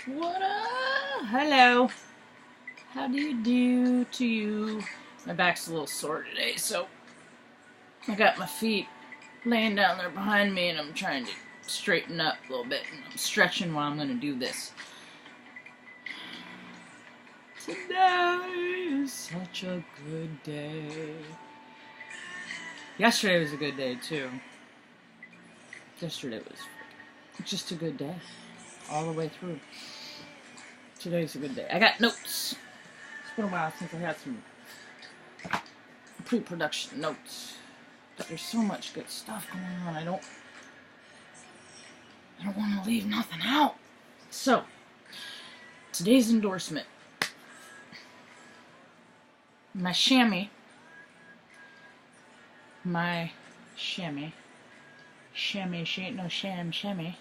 What up? Hello. How do you do to you? My back's a little sore today, so I got my feet laying down there behind me and I'm trying to straighten up a little bit and I'm stretching while I'm going to do this. Today is such a good day. Yesterday was a good day too. Yesterday was just a good day. All the way through. Today's a good day. I got notes. It's been a while since I had some pre-production notes. But there's so much good stuff going on. I don't want to leave nothing out. So, today's endorsement. My Shammy. Shammy, she ain't no Shammy.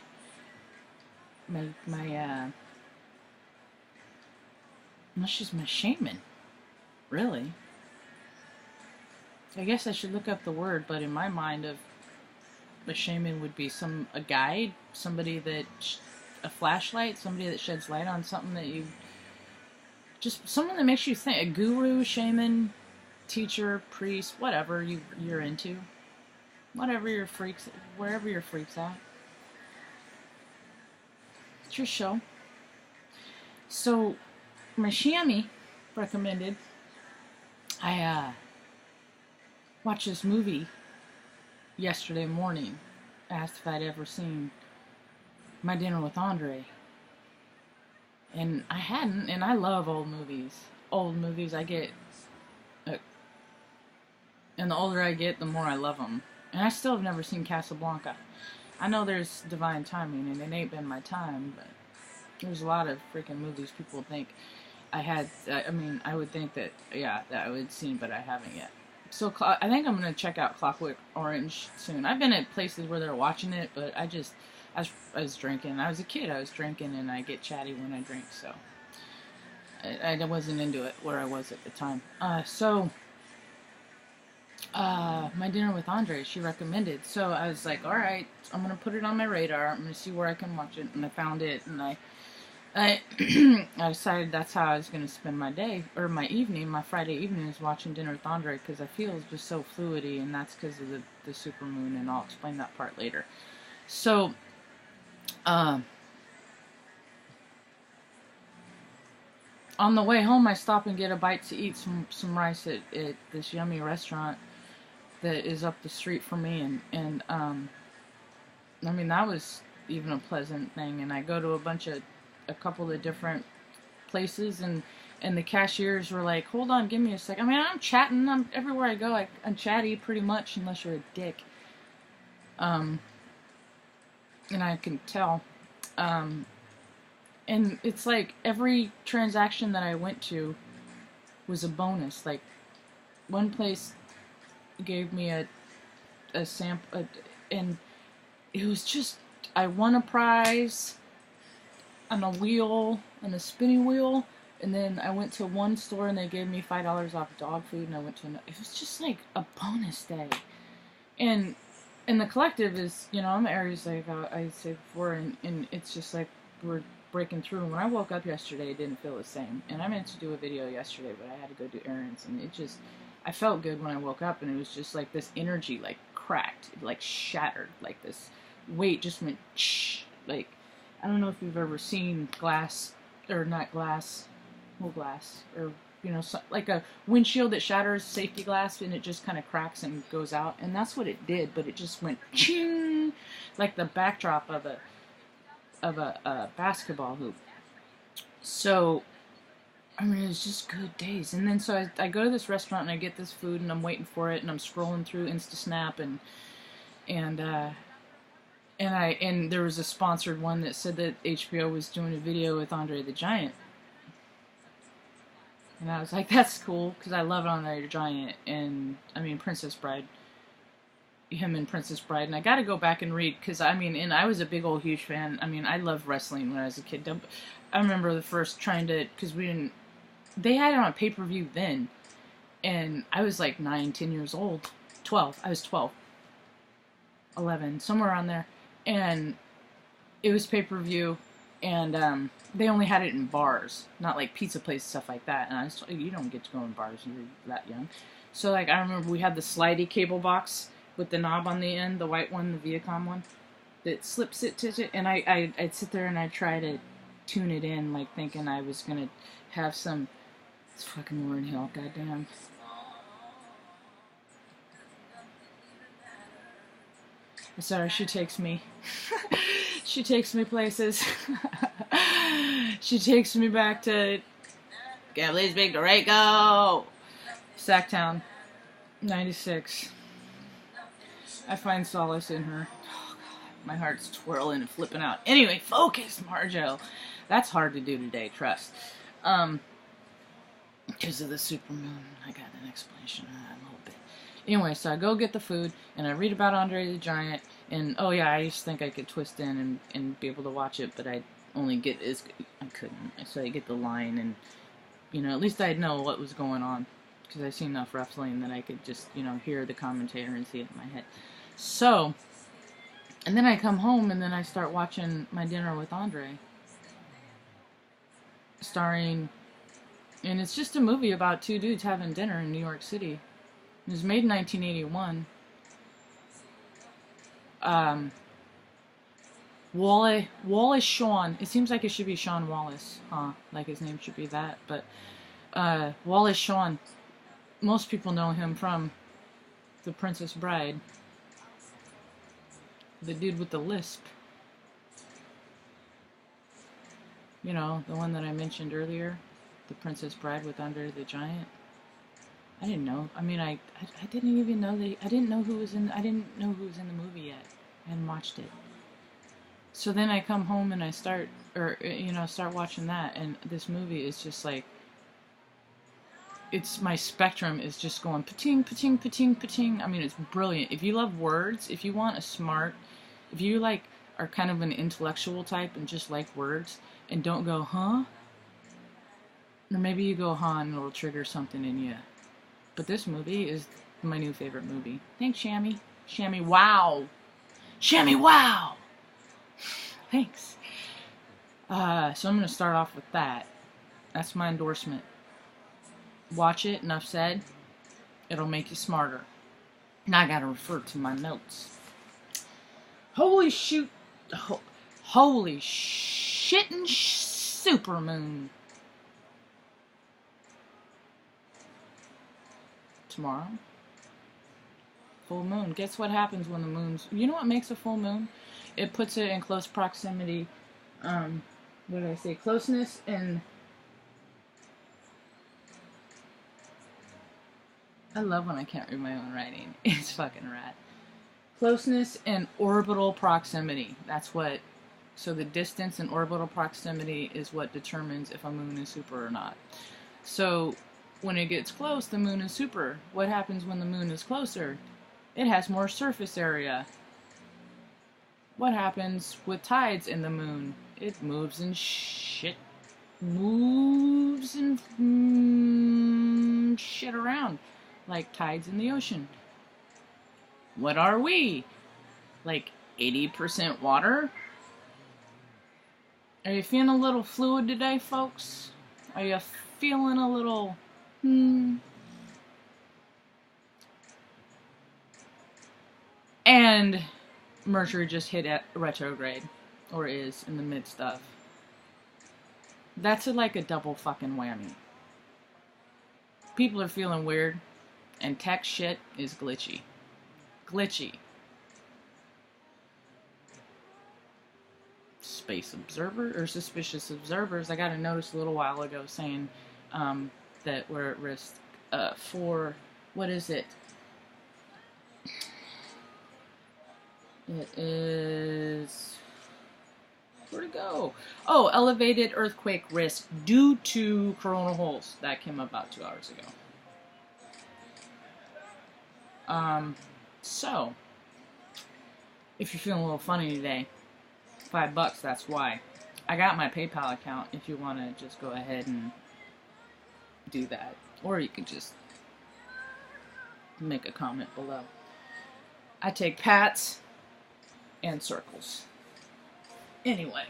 No, she's my shaman. Really? I guess I should look up the word, but in my mind, a shaman would be a guide, somebody that, a flashlight, somebody that sheds light on something that just someone that makes you think, a guru, shaman, teacher, priest, whatever you're into. Wherever your freaks at. It's your show. So, my Shammy recommended I watched this movie yesterday morning. Asked if I'd ever seen My Dinner with Andre. And I hadn't, and I love old movies. I get, and the older I get, the more I love them. And I still have never seen Casablanca. I know there's divine timing, and it ain't been my time, but there's a lot of freaking movies people think I had. I would think that, yeah, that I would seen, but I haven't yet. So I think I'm going to check out Clockwork Orange soon. I've been at places where they're watching it, but I was drinking. I was a kid. I was drinking, and I get chatty when I drink, so I wasn't into it where I was at the time. My Dinner with Andre, she recommended. So I was like, alright, I'm going to put it on my radar. I'm going to see where I can watch it. And I found it, and I I decided that's how I was going to spend my day, or my evening, my Friday evening, is watching Dinner with Andre, because I feel it's just so fluidy, and that's because of the supermoon, and I'll explain that part later. So, on the way home, I stop and get a bite to eat some rice at this yummy restaurant that is up the street from me, and that was even a pleasant thing. And I go to a couple of different places, and the cashiers were like, hold on, give me a sec. I'm chatting. Everywhere I go, I'm chatty pretty much, unless you're a dick. And I can tell. And it's like every transaction that I went to was a bonus. Like, one place gave me a sample, and it was just, I won a prize on a wheel, on a spinning wheel, and then I went to one store and they gave me $5 off dog food, and I went to another. It was just like a bonus day. And the collective is, I'm Aries, like I said before, and it's just like we're breaking through. And when I woke up yesterday, it didn't feel the same. And I meant to do a video yesterday, but I had to go do errands, and I felt good when I woke up, and it was just like this energy, like, cracked, it, like, shattered, like this weight just went shh. Like, I don't know if you've ever seen glass, or not glass, well, glass, or, like a windshield that shatters, safety glass, and it just kind of cracks and goes out, and that's what it did, but it just went ching, like the backdrop of a basketball hoop. So, it was just good days. And then so I go to this restaurant and I get this food and I'm waiting for it and I'm scrolling through InstaSnap and there was a sponsored one that said that HBO was doing a video with Andre the Giant. And I was like, that's cool, because I love Andre the Giant and, Princess Bride. Him and Princess Bride, and I gotta go back and read, because and I was a big old huge fan. I loved wrestling when I was a kid. I remember the first because they had it on pay-per-view then, and I was like 9, 10 years old, 12, I was 12, 11, somewhere around there, and it was pay-per-view, And they only had it in bars, not like pizza places, stuff like that. And I was like, you don't get to go in bars when you're that young. So like I remember we had the slidey cable box with the knob on the end, the white one, the Viacom one, that slips it to it. And I'd sit there and I'd try to tune it in, like thinking I was gonna have some. It's fucking Lauryn Hill, goddamn. Sorry, she takes me. She takes me places. She takes me back to Believe Spectrometers. Sacktown, 96. I find solace in her. Oh, God, my heart's twirling and flipping out. Anyway, focus, Marjo. That's hard to do today, trust. Because of the supermoon. I got an explanation of that in a little bit. Anyway, so I go get the food, and I read about Andre the Giant, and oh yeah, I used to think I could twist in and be able to watch it, but I only get I couldn't. So I get the line, and, you know, at least I'd know what was going on, because I seen enough wrestling that I could just, you know, hear the commentator and see it in my head. So, and then I come home, and then I start watching My Dinner with Andre, starring, and it's just a movie about two dudes having dinner in New York City. It was made in 1981. Wallace Shawn. It seems like it should be Sean Wallace, huh? Like his name should be that. But Wallace Shawn. Most people know him from The Princess Bride. The dude with the lisp. You know, the one that I mentioned earlier. The Princess Bride with Andre the Giant. I didn't know. I mean, I didn't even know I didn't know who was in. I didn't know who was in the movie yet. I hadn't watched it. So then I come home and I start watching that, and this movie is just like, it's, my spectrum is just going pa-ting, pa-ting, pa-ting, pa-ting. I mean, it's brilliant. If you love words, if you want if you like are kind of an intellectual type and just like words and don't go, huh? Or maybe you go, huh, and it'll trigger something in you. But this movie is my new favorite movie. Thanks, Shammy. Shammy, wow. Shammy, wow. Thanks. So I'm going to start off with that. That's my endorsement. Watch it, enough said. It'll make you smarter. Now I got to refer to my notes. Holy shoot. Holy shittin' supermoon. Tomorrow. Full moon. Guess what happens when the moon's... You know what makes a full moon? It puts it in close proximity. What did I say? Closeness and... I love when I can't read my own writing. It's fucking rad. Closeness and orbital proximity. That's what... So the distance and orbital proximity is what determines if a moon is super or not. So... when it gets close, the moon is super. What happens when the moon is closer? It has more surface area. What happens with tides in the moon? It moves and shit. Moves and shit around. Like tides in the ocean. What are we? Like 80% water? Are you feeling a little fluid today, folks? Are you feeling a little... And Mercury just hit at retrograde, or is in the midst of. That's like a double fucking whammy. People are feeling weird, and tech shit is glitchy. Glitchy. Space observer, or suspicious observers, I got a notice a little while ago saying, that we're at risk for, what is it? It is, where'd it go? Oh, elevated earthquake risk due to coronal holes. That came about 2 hours ago. So, if you're feeling a little funny today, $5, that's why. I got my PayPal account if you want to just go ahead and do that, or you could just make a comment below. I take pats and circles. Anyway,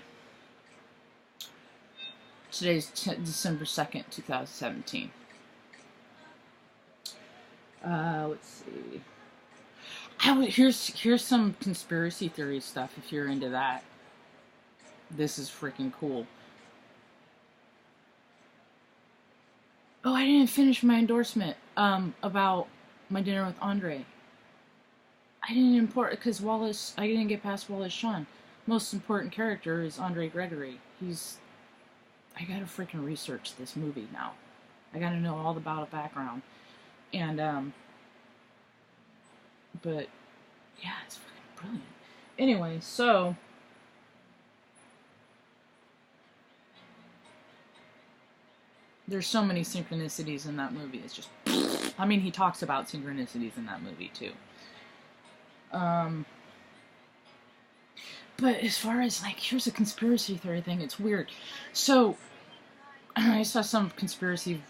Today's December 2nd, 2017. Let's see. Here's some conspiracy theory stuff if you're into that. This is freaking cool. Oh, I didn't finish my endorsement about my dinner with Andre. I didn't import it because I didn't get past Wallace Shawn. Most important character is Andre Gregory. I gotta freaking research this movie now. I gotta know all about the background. And, but, yeah, it's fucking brilliant. Anyway, so, there's so many synchronicities in that movie. It's just, I mean, he talks about synchronicities in that movie, too. But as far as, like, here's a conspiracy theory thing, it's weird. So, I saw some conspiracy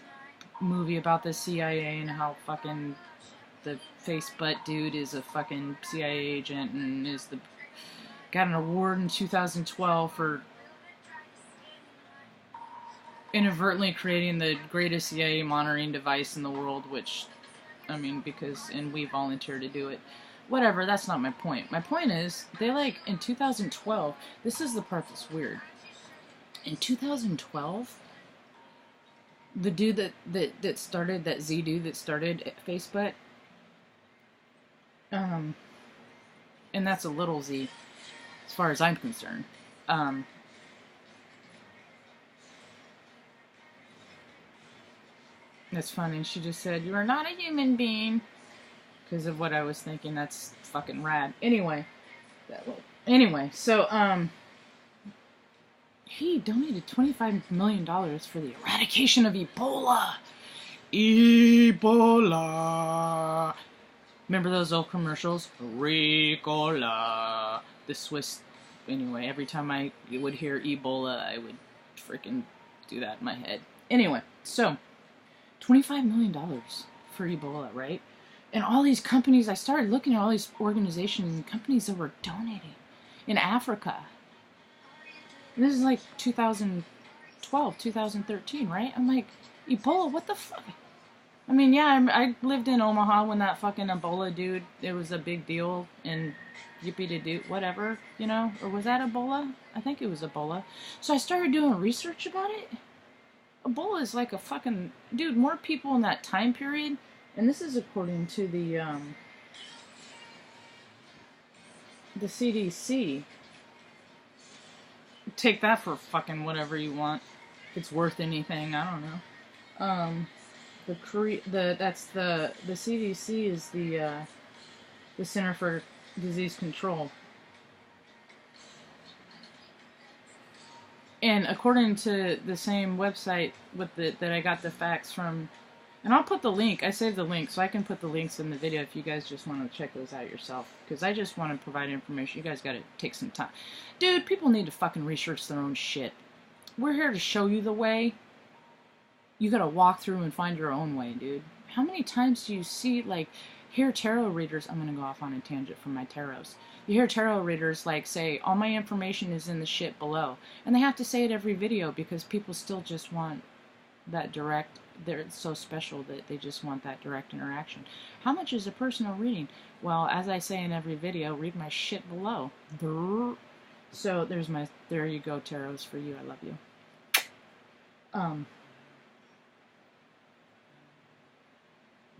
movie about the CIA and how fucking the face butt dude is a fucking CIA agent and got an award in 2012 for inadvertently creating the greatest CIA monitoring device in the world, which, I mean, and we volunteered to do it. Whatever, that's not my point. My point is, in 2012, this is the part that's weird. In 2012, the dude that started, that Z dude that started Facebook, and that's a little z, as far as I'm concerned, that's funny, she just said, "You are not a human being," because of what I was thinking. That's fucking rad. Anyway, so, he donated $25 million for the eradication of Ebola. Ebola. Remember those old commercials? Ricola. The Swiss. Anyway, every time I would hear Ebola, I would freaking do that in my head. Anyway, so, $25 million for Ebola, right? And all these companies, I started looking at all these organizations and companies that were donating in Africa. And this is like 2012, 2013, right? I'm like, Ebola, what the fuck? I mean, yeah, I lived in Omaha when that fucking Ebola dude, it was a big deal, and yippee-de-doo, whatever, you know? Or was that Ebola? I think it was Ebola. So I started doing research about it. Ebola is like a fucking, dude, more people in that time period, and this is according to the CDC. Take that for fucking whatever you want. If it's worth anything, I don't know. The CDC is the Center for Disease Control. And according to the same website that I got the facts from, and I'll put the link, I saved the link, so I can put the links in the video if you guys just want to check those out yourself. Because I just want to provide information. You guys gotta take some time. Dude, people need to fucking research their own shit. We're here to show you the way. You gotta walk through and find your own way, dude. How many times do you see, hear tarot readers, I'm gonna go off on a tangent from my tarots. You hear tarot readers, say, all my information is in the shit below. And they have to say it every video because people still just want that direct, they're so special that they just want that direct interaction. How much is a personal reading? Well, as I say in every video, read my shit below. So there you go, tarots for you, I love you.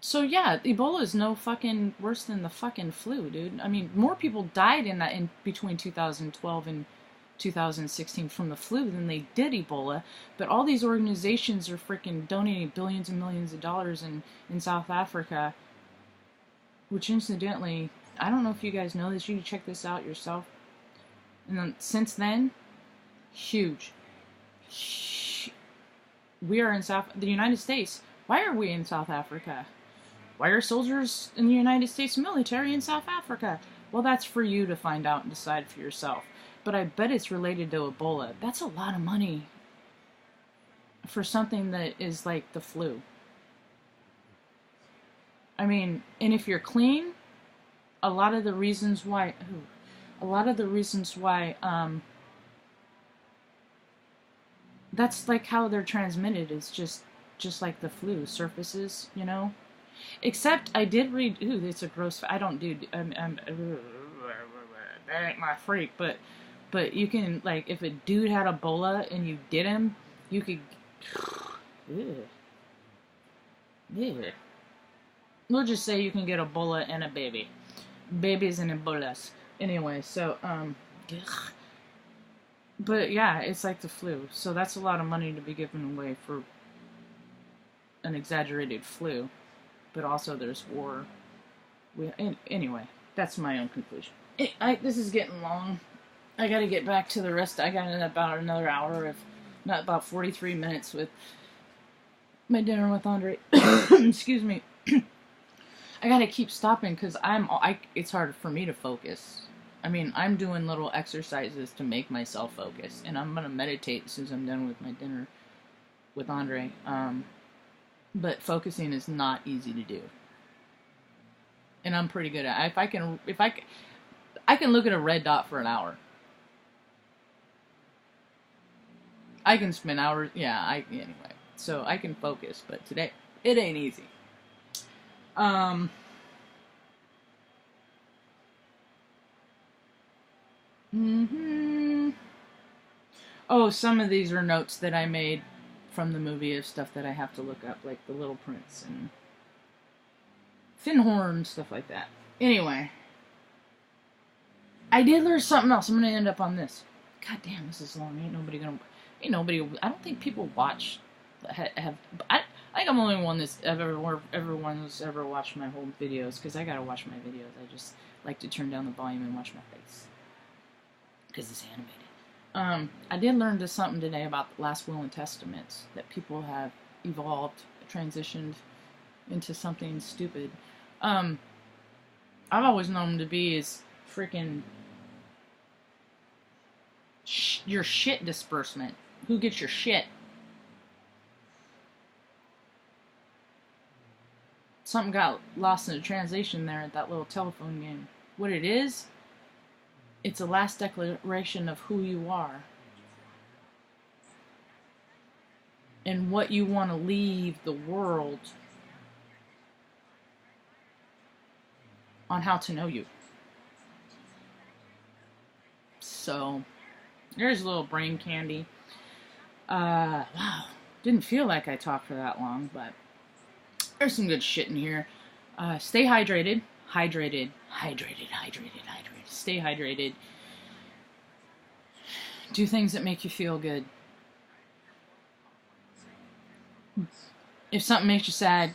So yeah, Ebola is no fucking worse than the fucking flu, dude. I mean, more people died in between 2012 and 2016 from the flu than they did Ebola. But all these organizations are freaking donating billions and millions of dollars in South Africa. Which incidentally, I don't know if you guys know this, you can check this out yourself. And then since then, huge. We are in the United States. Why are we in South Africa? Why are soldiers in the United States military in South Africa? Well, that's for you to find out and decide for yourself. But I bet it's related to Ebola. That's a lot of money for something that is like the flu. I mean, and if you're clean, a lot of the reasons why that's like how they're transmitted. It's just like the flu, surfaces, you know. Except I did read. Ooh, it's a gross. I don't do. That ain't my freak. But you can, like, if a dude had Ebola and you did him, you could. Yeah. We'll just say you can get Ebola and a baby. Babies and Ebolas. Anyway, so but yeah, it's like the flu. So that's a lot of money to be given away for an exaggerated flu. But also there's war. Anyway, that's my own conclusion. This is getting long. I gotta get back to the rest. I got in about another hour, if not about 43 minutes with my dinner with Andre. Excuse me. I gotta keep stopping because it's hard for me to focus. I mean, I'm doing little exercises to make myself focus, and I'm gonna meditate as soon as I'm done with my dinner with Andre. But focusing is not easy to do, and I'm pretty good at it. I can look at a red dot for an hour. I can spend hours. Yeah, anyway. So I can focus, but today it ain't easy. Oh, some of these are notes that I made from the movie of stuff that I have to look up, like The Little Prince and Finhorn, stuff like that. Anyway, I did learn something else. I'm gonna end up on this. God damn, this is long. Ain't nobody. I don't think people watch. I think I'm the only one that's everyone's ever watched my whole videos, because I gotta watch my videos. I just like to turn down the volume and watch my face because it's animated. I did learn something today about the last will and testaments, that people have evolved, transitioned into something stupid. I've always known them to be as freaking your shit disbursement. Who gets your shit? Something got lost in the translation there at that little telephone game. What it is, it's a last declaration of who you are and what you want to leave the world on how to know you. So, there's a little brain candy. Wow. Didn't feel like I talked for that long, but there's some good shit in here. Stay hydrated. Hydrated. Stay hydrated. Do things that make you feel good. If something makes you sad,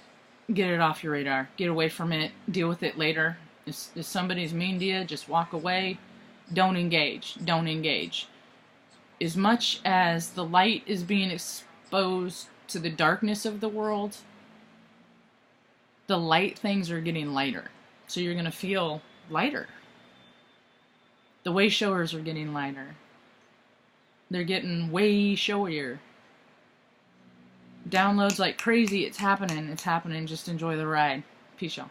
get it off your radar. Get away from it. Deal with it later. If somebody's mean to you, just walk away. Don't engage. Don't engage. As much as the light is being exposed to the darkness of the world, the light things are getting lighter. So you're going to feel lighter. The way showers are getting lighter. They're getting way showier. Downloads like crazy. It's happening. It's happening. Just enjoy the ride. Peace, y'all.